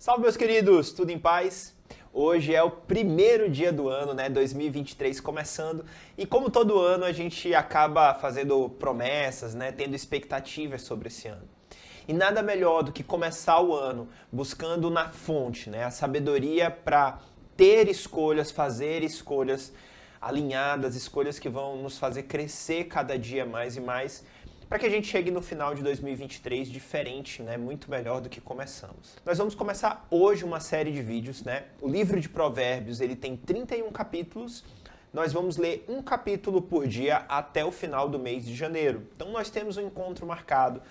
Salve, meus queridos! Tudo em paz? Hoje é o primeiro dia do ano, né? 2023 começando. E como todo ano, a gente acaba fazendo promessas, né? Tendo expectativas sobre esse ano. E nada melhor do que começar o ano buscando na fonte, né? A sabedoria para ter escolhas, fazer escolhas alinhadas, escolhas que vão nos fazer crescer cada dia mais e mais, para que a gente chegue no final de 2023 diferente, né? Muito melhor do que começamos. Nós vamos começar hoje uma série de vídeos, né? O livro de Provérbios, ele tem 31 capítulos. Nós vamos ler um capítulo por dia até o final do mês de janeiro. Então nós temos um encontro marcado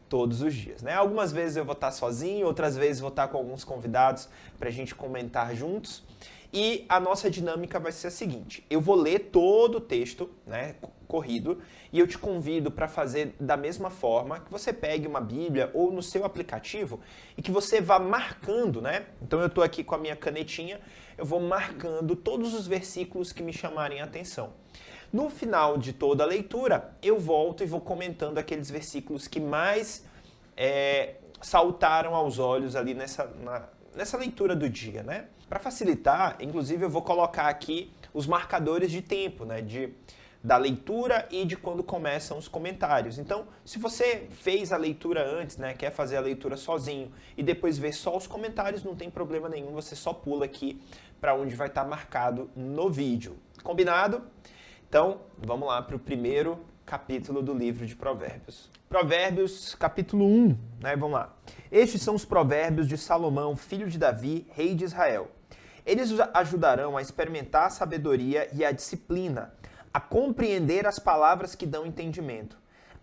todos os dias, né? Algumas vezes eu vou estar sozinho, outras vezes vou estar com alguns convidados para a gente comentar juntos. E a nossa dinâmica vai ser a seguinte: eu vou ler todo o texto, né, corrido, e eu te convido para fazer da mesma forma, que você pegue uma Bíblia ou no seu aplicativo e que você vá marcando, né? Então eu estou aqui com a minha canetinha, eu vou marcando todos os versículos que me chamarem a atenção. No final de toda a leitura, eu volto e vou comentando aqueles versículos que mais saltaram aos olhos ali nessa leitura do dia, né? Para facilitar, inclusive eu vou colocar aqui os marcadores de tempo, né? Da leitura e de quando começam os comentários. Então, se você fez a leitura antes, né? Quer fazer a leitura sozinho e depois ver só os comentários, não tem problema nenhum, você só pula aqui para onde vai estar marcado no vídeo. Combinado? Então, vamos lá para o primeiro capítulo do livro de Provérbios. Provérbios, capítulo 1, né? Vamos lá. Estes são os provérbios de Salomão, filho de Davi, rei de Israel. Eles os ajudarão a experimentar a sabedoria e a disciplina, a compreender as palavras que dão entendimento,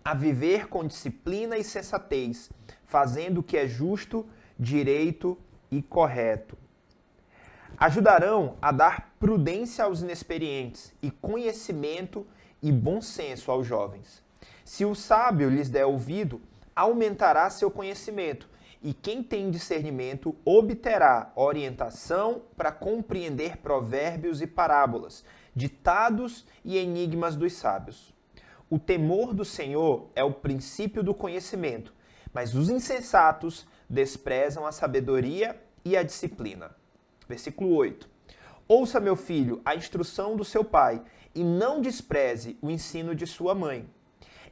a viver com disciplina e sensatez, fazendo o que é justo, direito e correto. Ajudarão a dar prudência aos inexperientes e conhecimento e bom senso aos jovens. Se o sábio lhes der ouvido, aumentará seu conhecimento, e quem tem discernimento obterá orientação para compreender provérbios e parábolas, ditados e enigmas dos sábios. O temor do Senhor é o princípio do conhecimento, mas os insensatos desprezam a sabedoria e a disciplina. Versículo 8. Ouça, meu filho, a instrução do seu pai, e não despreze o ensino de sua mãe.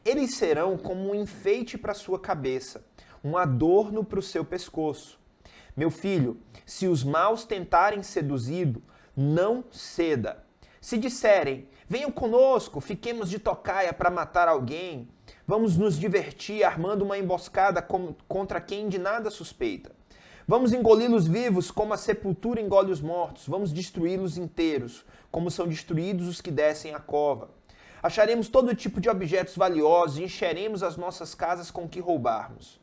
Eles serão como um enfeite para sua cabeça, um adorno para o seu pescoço. Meu filho, se os maus tentarem seduzi-lo, não ceda. Se disserem, venham conosco, fiquemos de tocaia para matar alguém, vamos nos divertir armando uma emboscada contra quem de nada suspeita. Vamos engoli-los vivos como a sepultura engole os mortos, vamos destruí-los inteiros, como são destruídos os que descem à cova. Acharemos todo tipo de objetos valiosos e encheremos as nossas casas com o que roubarmos.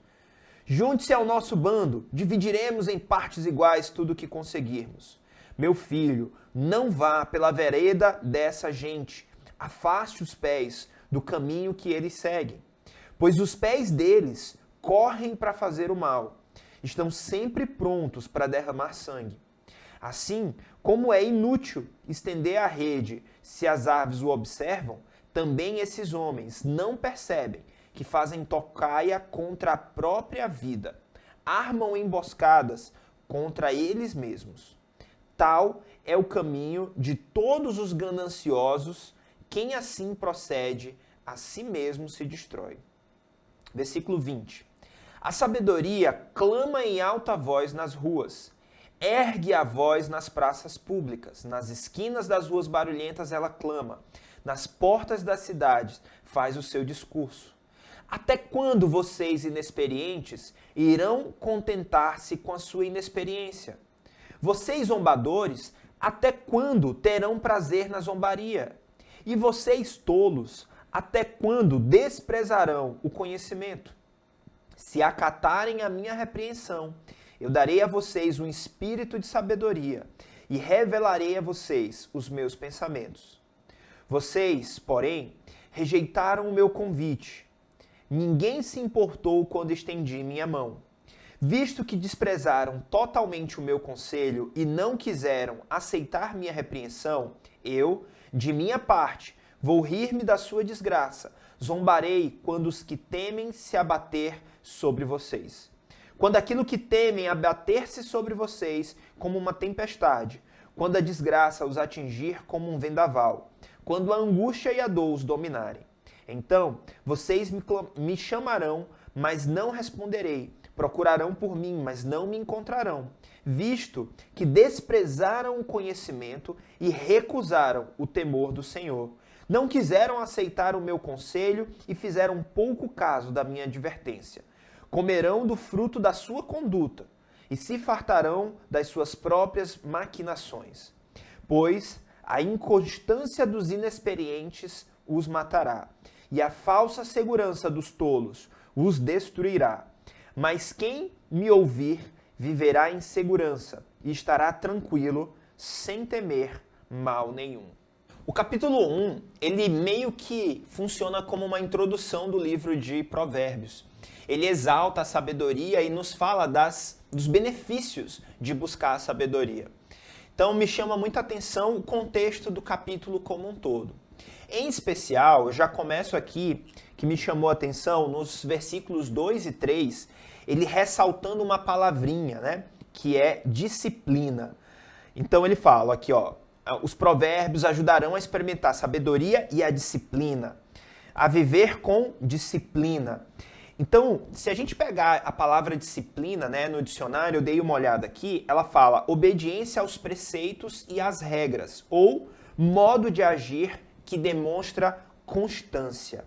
Junte-se ao nosso bando, dividiremos em partes iguais tudo o que conseguirmos. Meu filho, não vá pela vereda dessa gente, afaste os pés do caminho que eles seguem, pois os pés deles correm para fazer o mal, estão sempre prontos para derramar sangue. Assim, como é inútil estender a rede se as aves o observam, também esses homens não percebem que fazem tocaia contra a própria vida, armam emboscadas contra eles mesmos. Tal é o caminho de todos os gananciosos, quem assim procede, a si mesmo se destrói. Versículo 20. A sabedoria clama em alta voz nas ruas, ergue a voz nas praças públicas, nas esquinas das ruas barulhentas ela clama, nas portas das cidades faz o seu discurso. Até quando vocês inexperientes irão contentar-se com a sua inexperiência? Vocês zombadores, até quando terão prazer na zombaria? E vocês tolos, até quando desprezarão o conhecimento? Se acatarem a minha repreensão, eu darei a vocês um espírito de sabedoria e revelarei a vocês os meus pensamentos. Vocês, porém, rejeitaram o meu convite. Ninguém se importou quando estendi minha mão. Visto que desprezaram totalmente o meu conselho e não quiseram aceitar minha repreensão, eu, de minha parte, vou rir-me da sua desgraça. Zombarei quando os que temem se abater sobre vocês. Quando aquilo que temem abater-se sobre vocês como uma tempestade, quando a desgraça os atingir como um vendaval, quando a angústia e a dor os dominarem. Então, vocês me chamarão, mas não responderei. Procurarão por mim, mas não me encontrarão, visto que desprezaram o conhecimento e recusaram o temor do Senhor. Não quiseram aceitar o meu conselho e fizeram pouco caso da minha advertência. Comerão do fruto da sua conduta e se fartarão das suas próprias maquinações. Pois a inconstância dos inexperientes os matará, e a falsa segurança dos tolos os destruirá. Mas quem me ouvir viverá em segurança e estará tranquilo, sem temer mal nenhum. O capítulo 1, ele meio que funciona como uma introdução do livro de Provérbios. Ele exalta a sabedoria e nos fala dos benefícios de buscar a sabedoria. Então me chama muita atenção o contexto do capítulo como um todo. Em especial, eu já começo aqui, que me chamou a atenção, nos versículos 2 e 3, ele ressaltando uma palavrinha, né, que é disciplina. Então ele fala aqui, ó, os provérbios ajudarão a experimentar a sabedoria e a disciplina, a viver com disciplina. Então, se a gente pegar a palavra disciplina, né, no dicionário, eu dei uma olhada aqui, ela fala obediência aos preceitos e às regras, ou modo de agir que demonstra constância.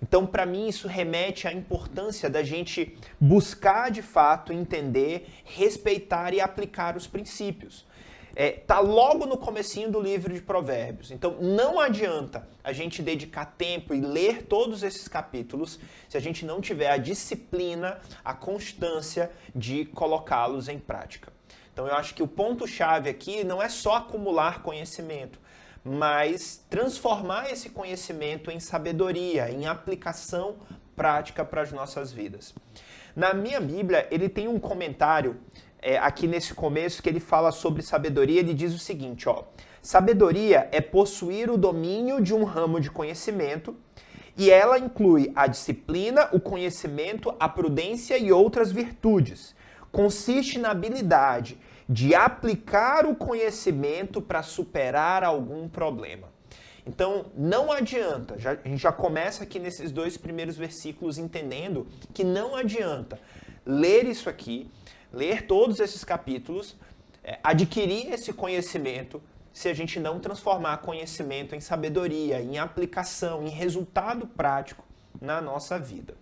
Então, para mim, isso remete à importância da gente buscar, de fato, entender, respeitar e aplicar os princípios. Tá logo no comecinho do livro de Provérbios. Então, não adianta a gente dedicar tempo e ler todos esses capítulos se a gente não tiver a disciplina, a constância de colocá-los em prática. Então, eu acho que o ponto-chave aqui não é só acumular conhecimento, mas transformar esse conhecimento em sabedoria, em aplicação prática para as nossas vidas. Na minha Bíblia, ele tem um comentário aqui nesse começo que ele fala sobre sabedoria. Ele diz o seguinte, ó: sabedoria é possuir o domínio de um ramo de conhecimento e ela inclui a disciplina, o conhecimento, a prudência e outras virtudes. Consiste na habilidade de aplicar o conhecimento para superar algum problema. Então, não adianta, a gente já começa aqui nesses 2 primeiros versículos entendendo que não adianta ler isso aqui, ler todos esses capítulos, adquirir esse conhecimento, se a gente não transformar conhecimento em sabedoria, em aplicação, em resultado prático na nossa vida.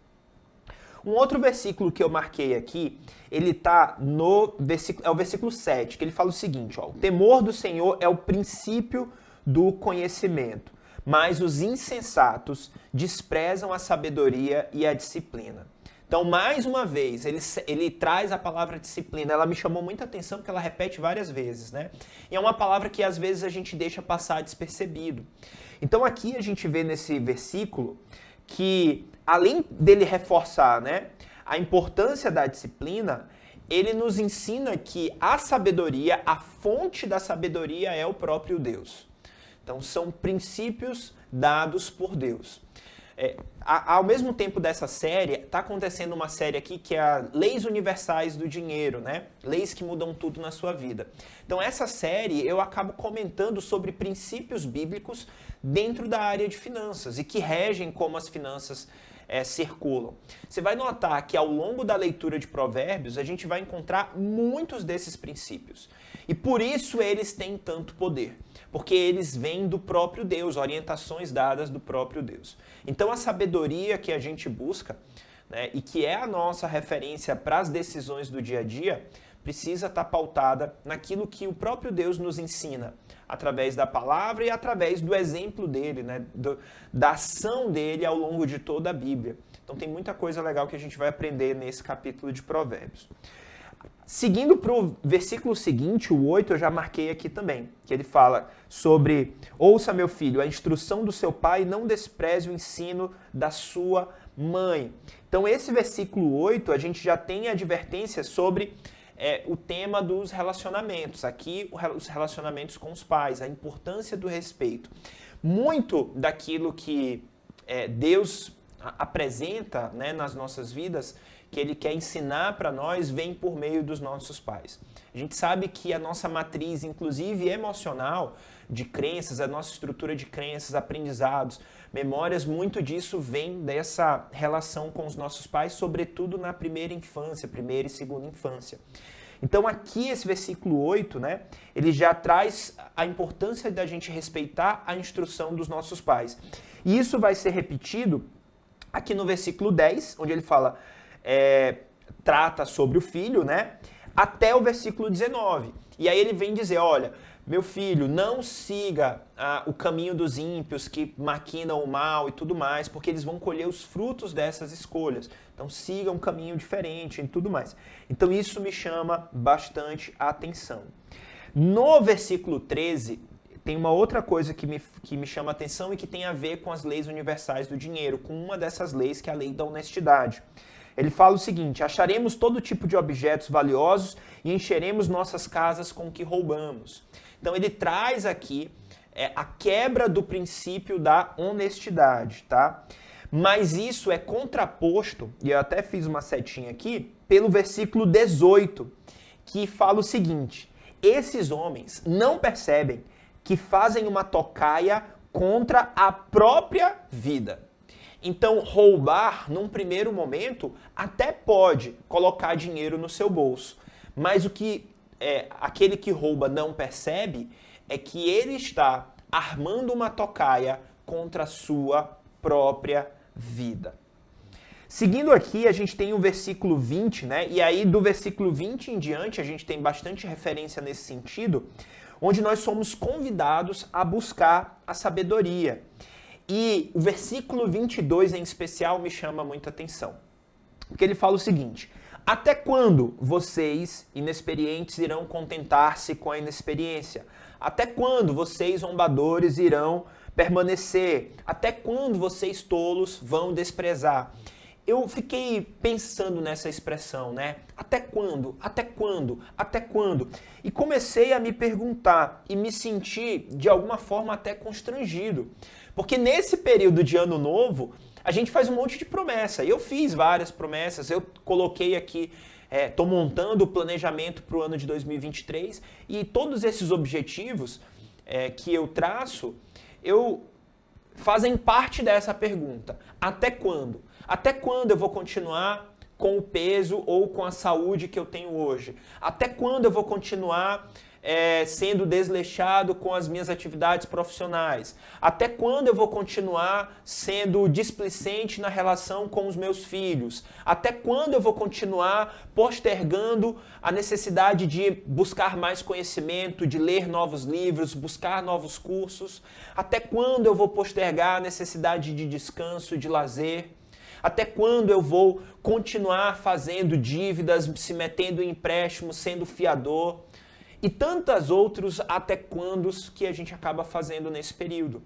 Um outro versículo que eu marquei aqui, ele está no versículo, é o versículo 7, que ele fala o seguinte, ó: o temor do Senhor é o princípio do conhecimento, mas os insensatos desprezam a sabedoria e a disciplina. Então, mais uma vez, ele traz a palavra disciplina. Ela me chamou muita atenção porque ela repete várias vezes, né? E é uma palavra que às vezes a gente deixa passar despercebido. Então, aqui a gente vê nesse versículo que, além dele reforçar, né, a importância da disciplina, ele nos ensina que a sabedoria, a fonte da sabedoria é o próprio Deus. Então, são princípios dados por Deus. Ao mesmo tempo dessa série, está acontecendo uma série aqui que é a Leis Universais do Dinheiro, né? Leis que mudam tudo na sua vida. Então, essa série eu acabo comentando sobre princípios bíblicos dentro da área de finanças e que regem como as finanças circulam. Você vai notar que ao longo da leitura de Provérbios, a gente vai encontrar muitos desses princípios. E por isso eles têm tanto poder. Porque eles vêm do próprio Deus, orientações dadas do próprio Deus. Então a sabedoria que a gente busca, né, e que é a nossa referência para as decisões do dia a dia, precisa estar pautada naquilo que o próprio Deus nos ensina, através da palavra e através do exemplo dele, né, da ação dele ao longo de toda a Bíblia. Então tem muita coisa legal que a gente vai aprender nesse capítulo de Provérbios. Seguindo para o versículo seguinte, o 8, eu já marquei aqui também, que ele fala sobre: ouça, meu filho, a instrução do seu pai, não despreze o ensino da sua mãe. Então esse versículo 8, a gente já tem advertência sobre o tema dos relacionamentos. Aqui, os relacionamentos com os pais, a importância do respeito. Muito daquilo que Deus apresenta, né, nas nossas vidas, que ele quer ensinar para nós vem por meio dos nossos pais. A gente sabe que a nossa matriz, inclusive emocional, de crenças, a nossa estrutura de crenças, aprendizados, memórias, muito disso vem dessa relação com os nossos pais, sobretudo na primeira infância, primeira e segunda infância. Então aqui esse versículo 8, né, ele já traz a importância da gente respeitar a instrução dos nossos pais. E isso vai ser repetido aqui no versículo 10, onde ele fala, trata sobre o filho, né, até o versículo 19. E aí ele vem dizer, olha, meu filho, não siga o caminho dos ímpios que maquinam o mal e tudo mais, porque eles vão colher os frutos dessas escolhas. Então siga um caminho diferente e tudo mais. Então isso me chama bastante a atenção. No versículo 13, tem uma outra coisa que me chama a atenção e que tem a ver com as leis universais do dinheiro, com uma dessas leis que é a lei da honestidade. Ele fala o seguinte, acharemos todo tipo de objetos valiosos e encheremos nossas casas com o que roubamos. Então ele traz aqui a quebra do princípio da honestidade, tá? Mas isso é contraposto, e eu até fiz uma setinha aqui, pelo versículo 18, que fala o seguinte, esses homens não percebem que fazem uma tocaia contra a própria vida. Então, roubar, num primeiro momento, até pode colocar dinheiro no seu bolso. Mas o que aquele que rouba não percebe é que ele está armando uma tocaia contra a sua própria vida. Seguindo aqui, a gente tem o versículo 20, né? E aí, do versículo 20 em diante, a gente tem bastante referência nesse sentido, onde nós somos convidados a buscar a sabedoria. E o versículo 22 em especial me chama muita atenção. Porque ele fala o seguinte, até quando vocês, inexperientes, irão contentar-se com a inexperiência? Até quando vocês, zombadores, irão permanecer? Até quando vocês, tolos, vão desprezar? Eu fiquei pensando nessa expressão, né? Até quando? Até quando? Até quando? E comecei a me perguntar e me sentir, de alguma forma, até constrangido. Porque nesse período de ano novo, a gente faz um monte de promessa. Eu fiz várias promessas, eu coloquei aqui, estou montando o planejamento para o ano de 2023 e todos esses objetivos que eu traço, fazem parte dessa pergunta. Até quando? Até quando eu vou continuar com o peso ou com a saúde que eu tenho hoje? Até quando eu vou continuar sendo desleixado com as minhas atividades profissionais? Até quando eu vou continuar sendo displicente na relação com os meus filhos? Até quando eu vou continuar postergando a necessidade de buscar mais conhecimento, de ler novos livros, buscar novos cursos? Até quando eu vou postergar a necessidade de descanso, de lazer? Até quando eu vou continuar fazendo dívidas, se metendo em empréstimos, sendo fiador? E tantos outros até quandos que a gente acaba fazendo nesse período.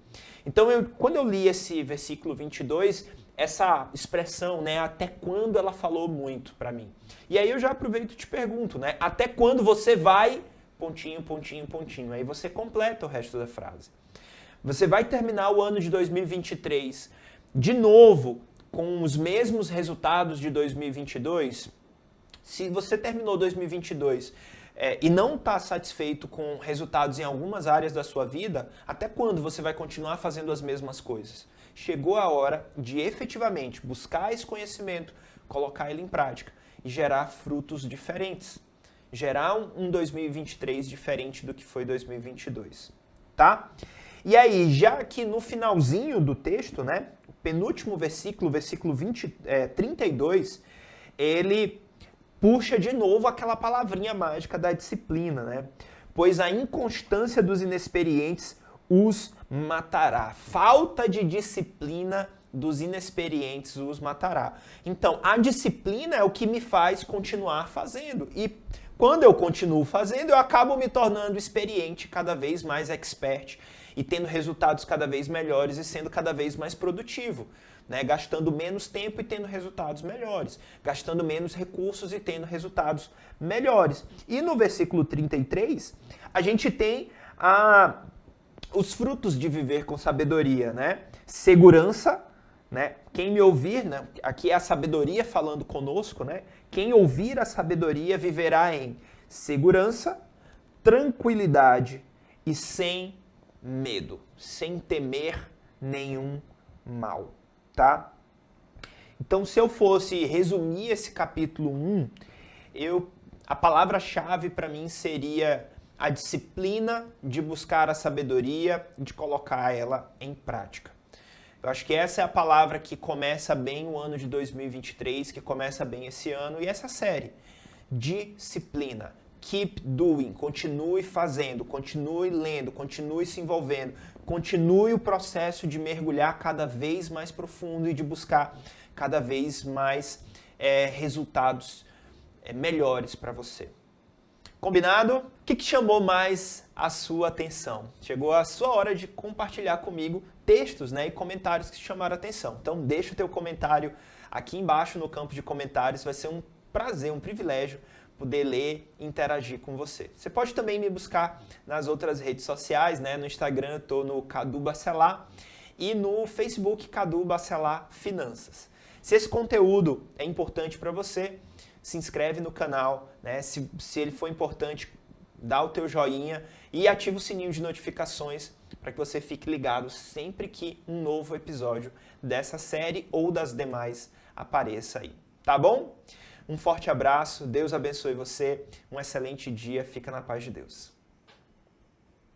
Então, quando eu li esse versículo 22, essa expressão, né, até quando, ela falou muito para mim. E aí eu já aproveito e te pergunto, né, até quando você vai, pontinho, pontinho, pontinho. Aí você completa o resto da frase. Você vai terminar o ano de 2023 de novo com os mesmos resultados de 2022? Se você terminou 2022 e não está satisfeito com resultados em algumas áreas da sua vida, até quando você vai continuar fazendo as mesmas coisas? Chegou a hora de efetivamente buscar esse conhecimento, colocar ele em prática e gerar frutos diferentes. Gerar um 2023 diferente do que foi 2022, tá? E aí, já aqui no finalzinho do texto, né, o penúltimo versículo, versículo 32, ele puxa de novo aquela palavrinha mágica da disciplina, né? Pois a inconstância dos inexperientes os matará. Falta de disciplina dos inexperientes os matará. Então, a disciplina é o que me faz continuar fazendo. E quando eu continuo fazendo, eu acabo me tornando experiente, cada vez mais expert, e tendo resultados cada vez melhores e sendo cada vez mais produtivo. Né, gastando menos tempo e tendo resultados melhores, gastando menos recursos e tendo resultados melhores. E no versículo 33, a gente tem os frutos de viver com sabedoria, né? Segurança, né? Quem me ouvir, né? Aqui é a sabedoria falando conosco, né? Quem ouvir a sabedoria viverá em segurança, tranquilidade e sem medo, sem temer nenhum mal, tá? Então, se eu fosse resumir esse capítulo 1, a palavra-chave para mim seria a disciplina de buscar a sabedoria e de colocar ela em prática. Eu acho que essa é a palavra que começa bem o ano de 2023, que começa bem esse ano, e essa série. Disciplina. Keep doing. Continue fazendo, continue lendo, continue se envolvendo, continue o processo de mergulhar cada vez mais profundo e de buscar cada vez mais resultados melhores para você. Combinado? O que chamou mais a sua atenção? Chegou a sua hora de compartilhar comigo textos, né, e comentários que te chamaram a atenção. Então deixa o teu comentário aqui embaixo no campo de comentários. Vai ser um prazer, um privilégio poder ler e interagir com você. Você pode também me buscar nas outras redes sociais, né? No Instagram eu estou no Cadu Bacelar e no Facebook Cadu Bacelar Finanças. Se esse conteúdo é importante para você, se inscreve no canal, né? Se ele for importante, dá o teu joinha e ativa o sininho de notificações para que você fique ligado sempre que um novo episódio dessa série ou das demais apareça aí. Tá bom? Um forte abraço, Deus abençoe você, um excelente dia, fica na paz de Deus.